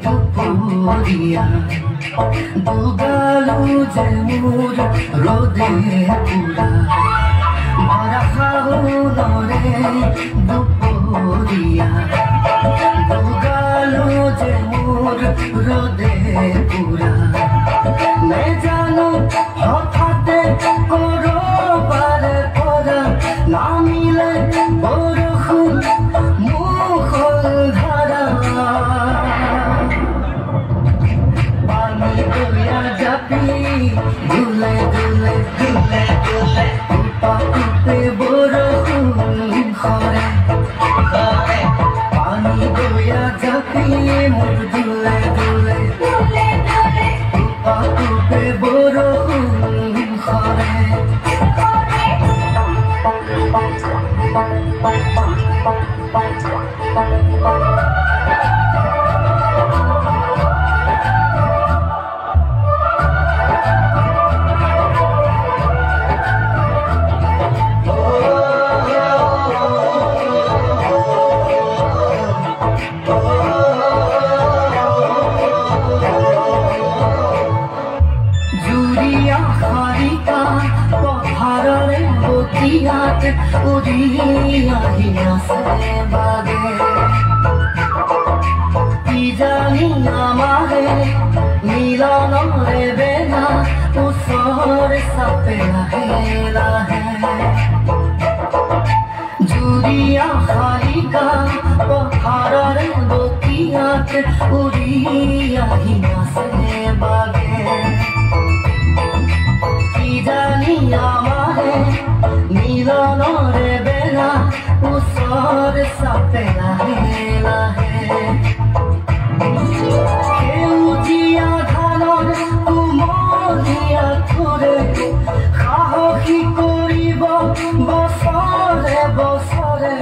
দুপুরিয়া দুগালু যে মোর রোদে পুরা ভরা ফাগুনরে দুপুরিয়া দুগালু যে মোর রোদে পুরা নে জানো হঠাতে করবারে পরা নামিলে বরষুণ মুখল ধারা দুলে দুলে দুলে দুলে পাকুতে বরষুণ খরে খরে পানি বইয়া ঝাঁপিয়ে মোর দুলে দুলে দুলে দুলে পাকুতে বরষুণ খরে উড়িয়া হিয়াছে বাগে কি জানি আমারে মিলন রেবে না ওসরে সাপে লাহে লাহে জুড়িয়া হারিকা পথারের বতিয়াতে উড়িয়া হিয়াছে বাগে কি জানি আমারে মিলন রেবে না ওসরে সাপে লাহে লাহে সেউজীয়া ধানৰ কুমলীয়া থোৰে সাহসী কৰিব বছৰে বছৰে